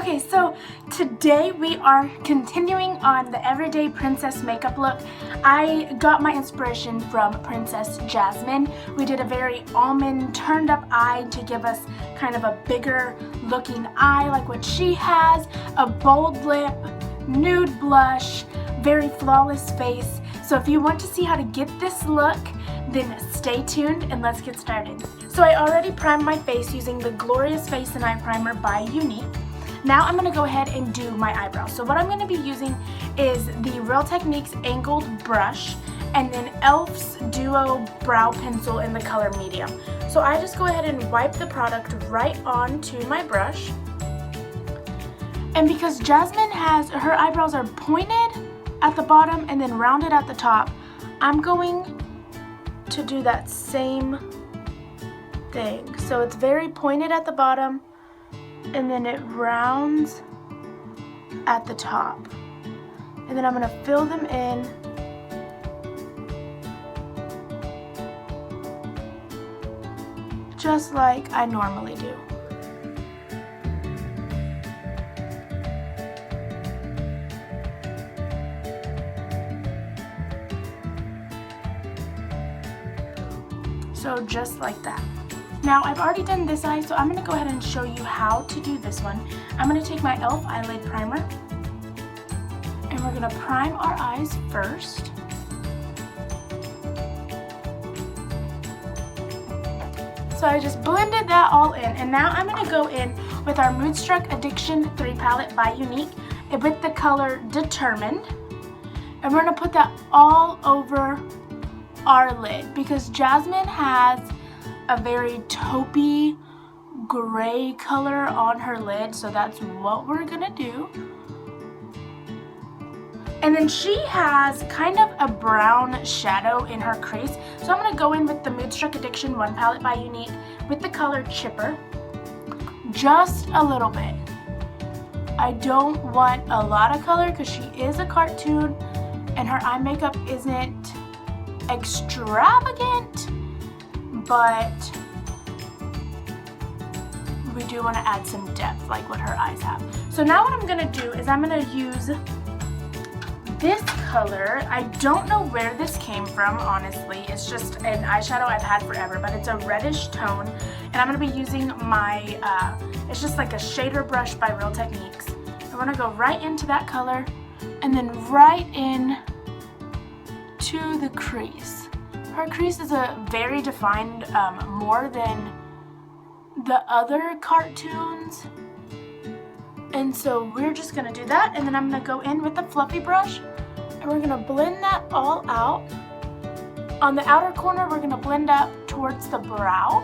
Okay, so today we are continuing on the everyday princess makeup look. I got my inspiration from Princess Jasmine. We did a very almond turned up eye to give us kind of a bigger looking eye like what she has, a bold lip, nude blush, very flawless face. So if you want to see how to get this look, then stay tuned and let's get started. So I already primed my face using the Glorious Face and Eye Primer by Unique. Now I'm going to go ahead and do my eyebrows. So what I'm going to be using is the Real Techniques angled brush and then e.l.f.'s Duo brow pencil in the color medium. So I just go ahead and wipe the product right onto my brush. And because Jasmine has, her eyebrows are pointed at the bottom and then rounded at the top, I'm going to do that same thing. So it's very pointed at the bottom and then it rounds at the top. And then I'm going to fill them in just like I normally do. So just like that. Now I've already done this eye, so I'm going to go ahead and show you how to do this one. I'm going to take my e.l.f. eyelid primer and we're going to prime our eyes first. So I just blended that all in, and now I'm going to go in with our Moodstruck Addiction 3 palette by Unique with the color Determined, and we're going to put that all over our lid because Jasmine has a very taupey gray color on her lid, so that's what we're gonna do. And then she has kind of a brown shadow in her crease, so I'm gonna go in with the Moodstruck Addiction 1 palette by Unique with the color Chipper, just a little bit. I don't want a lot of color because she is a cartoon and her eye makeup isn't extravagant, but we do want to add some depth like what her eyes have. So now what I'm going to do is I'm going to use this color. I don't know where this came from, honestly. It's just an eyeshadow I've had forever, but it's a reddish tone, and I'm going to be using my, it's just like a shader brush by Real Techniques. I want to go right into that color and then right in to the crease. Her crease is a very defined, more than the other cartoons, and so we're just gonna do that, and then I'm gonna go in with the fluffy brush and we're gonna blend that all out. On the outer corner we're gonna blend up towards the brow.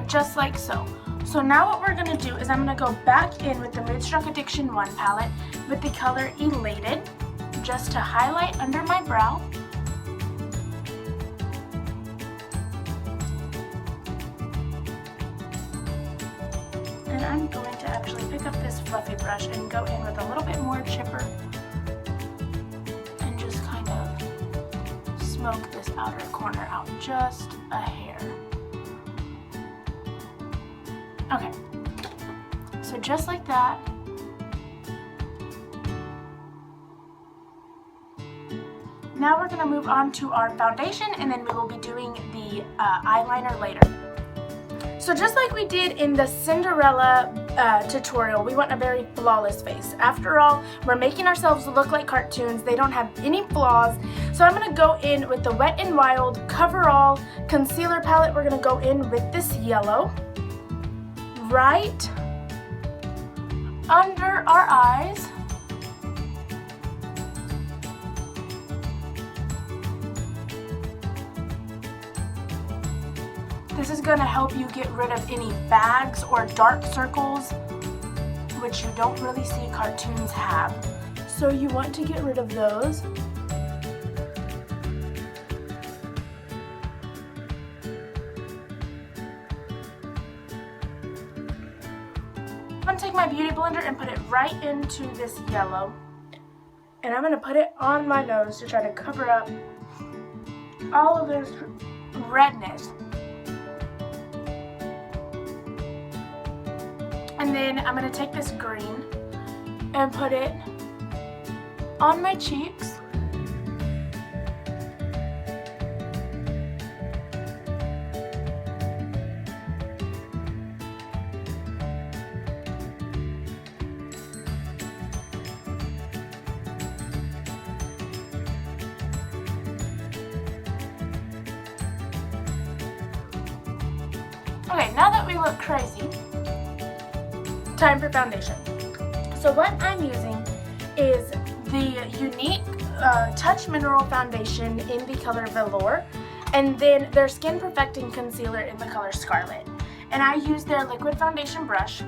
Just like so. So now what we're going to do is I'm going to go back in with the Moodstruck Addiction 1 palette with the color Elated, just to highlight under my brow. And I'm going to actually pick up this fluffy brush and go in with a little bit more chipper and just kind of smoke this outer corner out just a hair. Okay, so just like that. Now we're going to move on to our foundation, and then we will be doing the eyeliner later. So just like we did in the Cinderella tutorial, we want a very flawless face. After all, we're making ourselves look like cartoons. They don't have any flaws. So I'm going to go in with the Wet n Wild Coverall Concealer Palette. We're going to go in with this yellow right under our eyes. This is going to help you get rid of any bags or dark circles, which you don't really see cartoons have. So you want to get rid of those. I'm going to take my beauty blender and put it right into this yellow, and I'm going to put it on my nose to try to cover up all of this redness. And then I'm going to take this green and put it on my cheeks. Okay, now that we look crazy, time for foundation. So what I'm using is the Unique Touch Mineral Foundation in the color Velour, and then their Skin Perfecting Concealer in the color Scarlet. And I use their liquid foundation brush.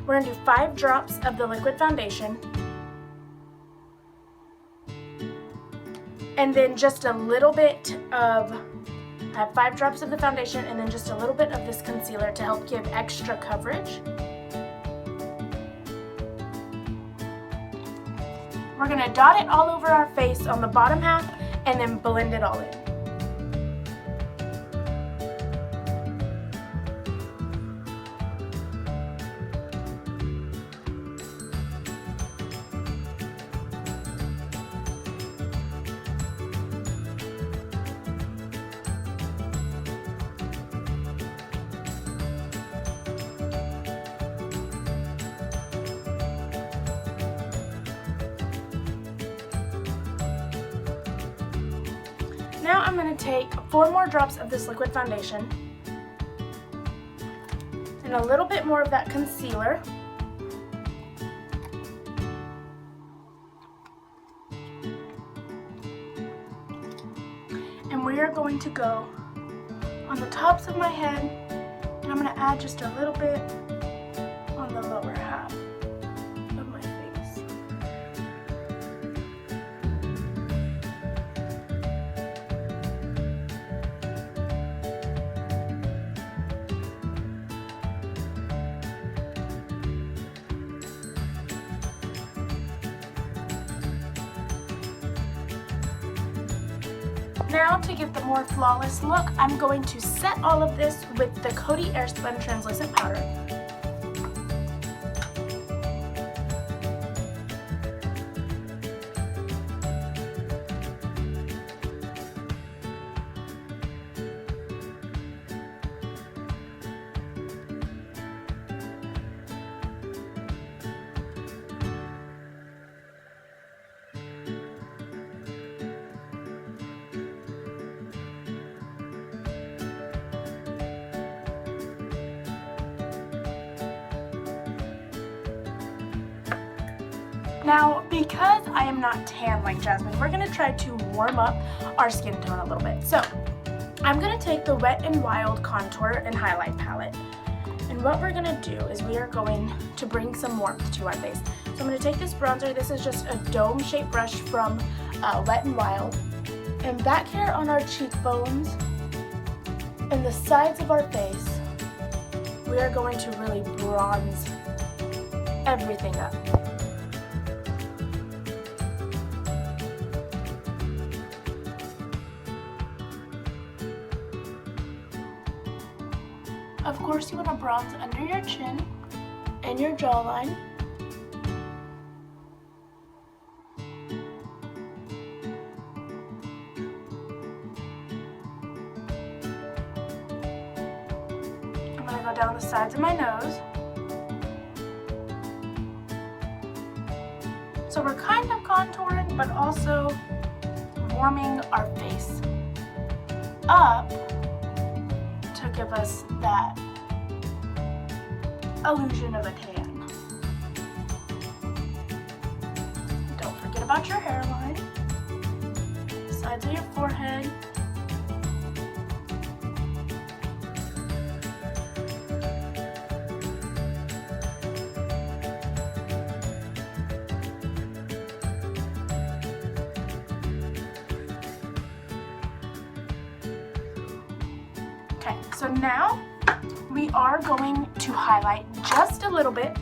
We're going to do 5 drops of the liquid foundation, and then just a little bit of, I have 5 drops of the foundation and then just a little bit of this concealer to help give extra coverage. We're going to dot it all over our face on the bottom half and then blend it all in. Now I'm going to take 4 more drops of this liquid foundation and a little bit more of that concealer. And we are going to go on the tops of my head, and I'm going to add just a little bit on the lower half of my face. Now, to get the more flawless look, I'm going to set all of this with the Coty Airspun Translucent Powder. Now, because I am not tan like Jasmine, we're going to try to warm up our skin tone a little bit. So, I'm going to take the Wet n Wild Contour and Highlight Palette. And what we're going to do is we are going to bring some warmth to our face. So I'm going to take this bronzer. This is just a dome-shaped brush from Wet n Wild. And back here on our cheekbones and the sides of our face, we are going to really bronze everything up. Of course, you want to bronze under your chin and your jawline. I'm going to go down the sides of my nose. So we're kind of contouring, but also warming our face up to give us that illusion of a tan. Don't forget about your hairline, sides of your forehead. Okay, so now we are going to highlight just a little bit,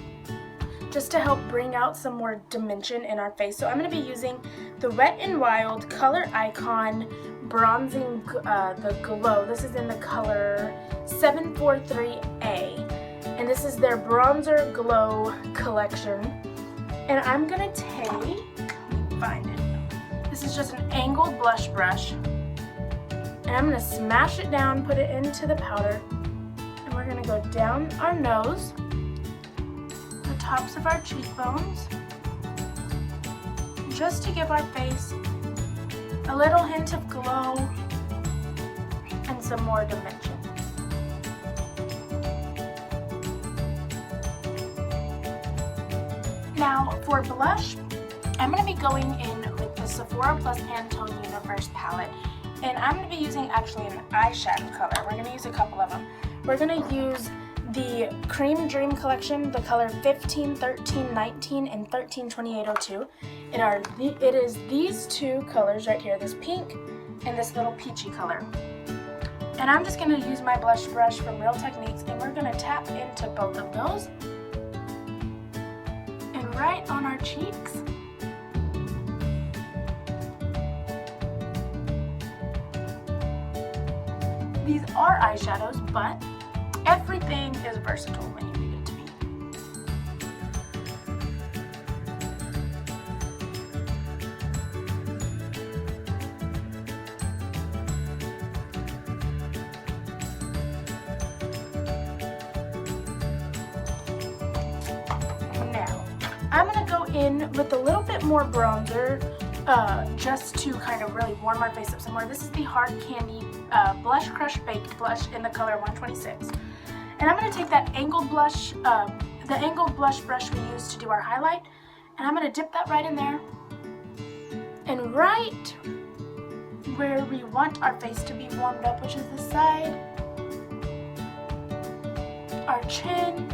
just to help bring out some more dimension in our face. So I'm going to be using the Wet n Wild Color Icon bronzing the glow. This is in the color 743A, and this is their bronzer glow collection. And I'm gonna take, let me find it. This is just an angled blush brush, and I'm gonna smash it down, put it into the powder, and we're gonna go down our nose, the tops of our cheekbones, just to give our face a little hint of glow and some more dimension. Now for blush, I'm going to be going in with the Sephora Plus Pantone Universe palette, and I'm going to be using actually an eyeshadow color. We're going to use a couple of them. We're going to use the Cream Dream collection, the color 15, 13, 19, and 13, 2802. It is these two colors right here, this pink and this little peachy color. And I'm just going to use my blush brush from Real Techniques, and we're going to tap into both of those. And right on our cheeks. These are eyeshadows, but everything is versatile when you need it to be. Now, I'm going to go in with a little bit more bronzer, just to kind of really warm our face up some more. This is the Hard Candy Blush Crush Baked Blush in the color 126. And I'm going to take that angled blush, the angled blush brush we used to do our highlight, and I'm going to dip that right in there. And right where we want our face to be warmed up, which is the side, our chin,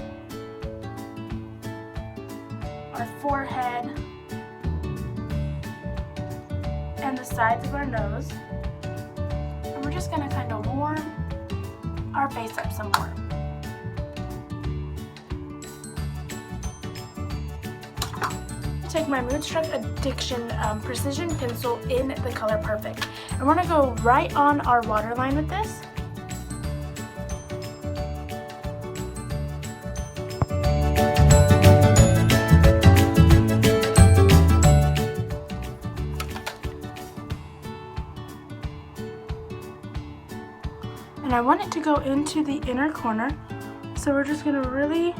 our forehead, and the sides of our nose. And we're just going to kind of warm our face up some more. Take my Moonstruck Addiction Precision Pencil in the color Perfect. And we're going to go right on our waterline with this. And I want it to go into the inner corner, so we're just going to really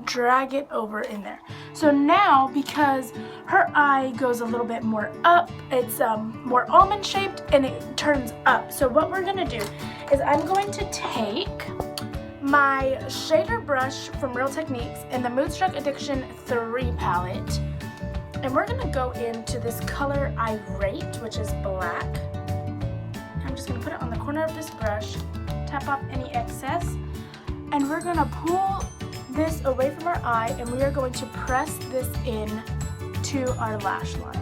drag it over in there. So now, because her eye goes a little bit more up, it's more almond shaped and it turns up. So what we're going to do is I'm going to take my shader brush from Real Techniques in the Moonstruck Addiction 3 palette, and we're going to go into this color Irate, which is black. I'm just going to put it on the corner of this brush, tap off any excess, and we're going to pull this away from our eye, and we are going to press this in to our lash line.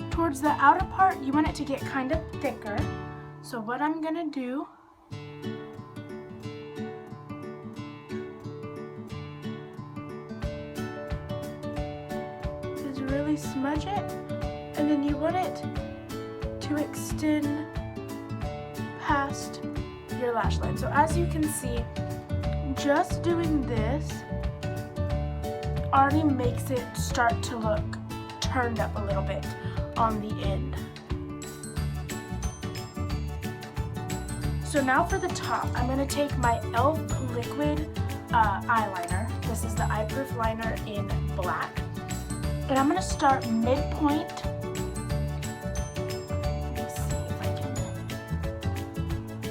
Towards the outer part, you want it to get kind of thicker. So what I'm gonna do is really smudge it, and then you want it to extend past your lash line. So as you can see, just doing this already makes it start to look turned up a little bit on the end. So now for the top, I'm going to take my e.l.f. liquid eyeliner. This is the eye proof liner in black. And I'm going to start midpoint. Let me see if I can.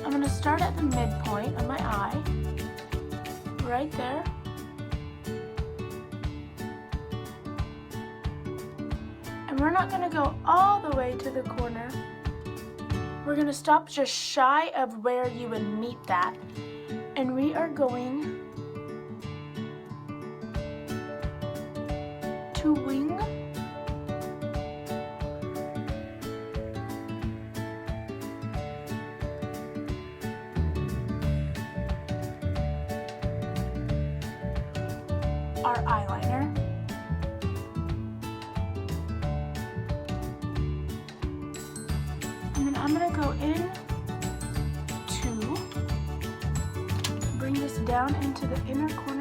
I'm going to start at the midpoint of my eye, right there. And we're not going to go all the way to the corner. We're going to stop just shy of where you would meet that, and we are going to wing. Our eyeliner. And then I'm going to go in to bring this down into the inner corner.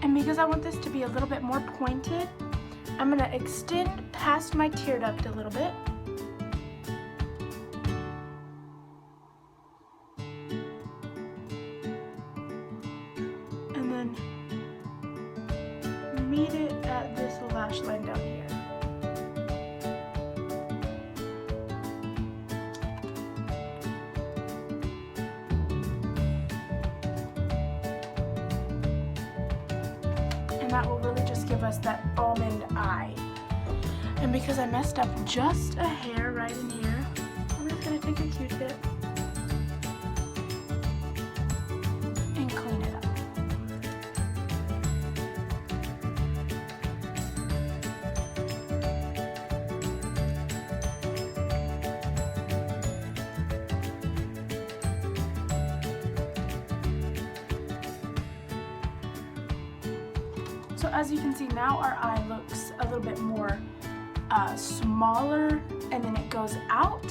And because I want this to be a little bit more pointed, I'm going to extend past my tear duct a little bit. And then meet it at this lash line down here. And that will really just give us that almond eye. And because I messed up just a hair right in here, I'm just going to take a Q-tip and clean it up. So as you can see, now our eye looks a little bit more smaller, and then it goes out.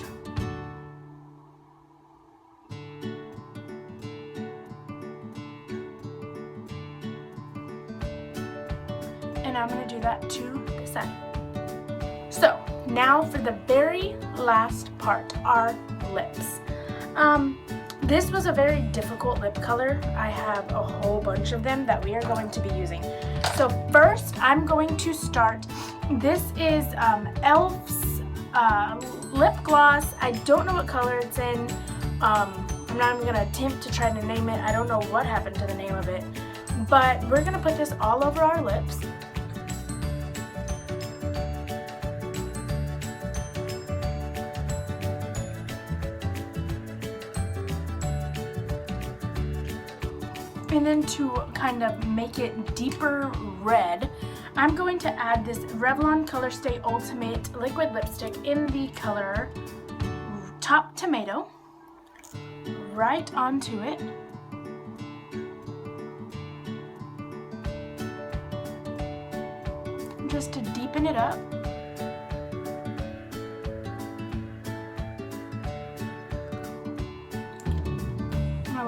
And I'm going to do that to the side. So now for the very last part, our lips. This was a very difficult lip color. I have a whole bunch of them that we are going to be using. So first, I'm going to start. This is e.l.f.'s lip gloss. I don't know what color it's in. I'm not even going to attempt to try to name it. I don't know what happened to the name of it. But we're going to put this all over our lips. And then to kind of make it deeper red, I'm going to add this Revlon Color Stay Ultimate Liquid Lipstick in the color Top Tomato right onto it. Just to deepen it up.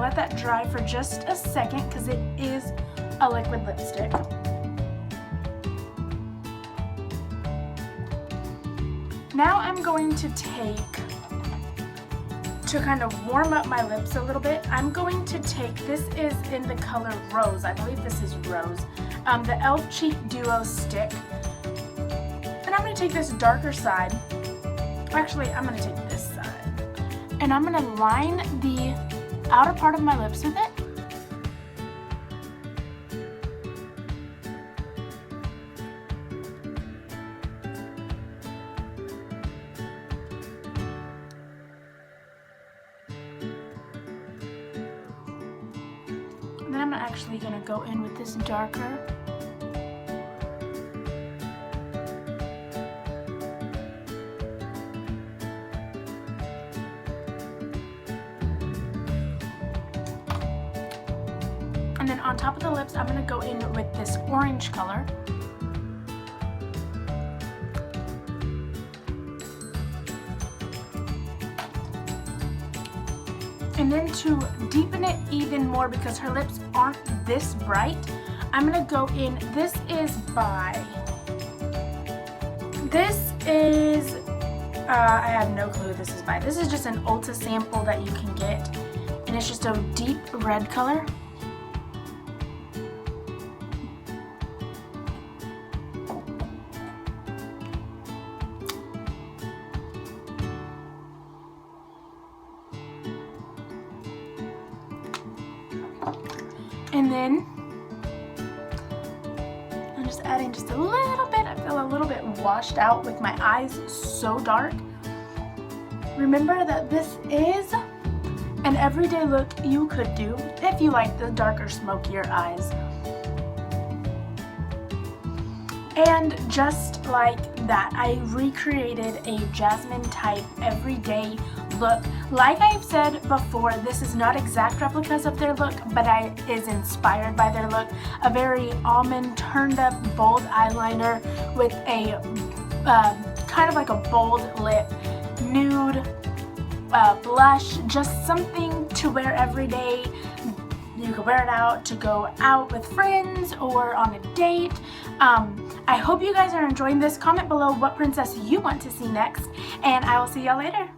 Let that dry for just a second because it is a liquid lipstick. Now I'm going to kind of warm up my lips a little bit, I'm going to take, this is in the color Rose, I believe this is Rose, the e.l.f. Cheek Duo Stick. And I'm going to take this darker side, actually I'm going to take this side, and I'm going to line the outer part of my lips with it. And then I'm actually going to go in with this darker. And then on top of the lips, I'm going to go in with this orange color. And then to deepen it even more, because her lips aren't this bright, I'm going to go in, this is I have no clue who this is by. This is just an Ulta sample that you can get, and it's just a deep red color. And then I'm just adding just a little bit. I feel feel a little bit washed out with my eyes so dark, remember that this is an everyday look you could do if you like the darker, smokier eyes. And just like that, I recreated a Jasmine type everyday look. Like I've said before, this is not exact replicas of their look, but is inspired by their look. A very almond, turned up, bold eyeliner with a kind of like a bold lip, nude blush, just something to wear every day. You can wear it out to go out with friends or on a date. I hope you guys are enjoying this. Comment below what princess you want to see next, and I will see y'all later.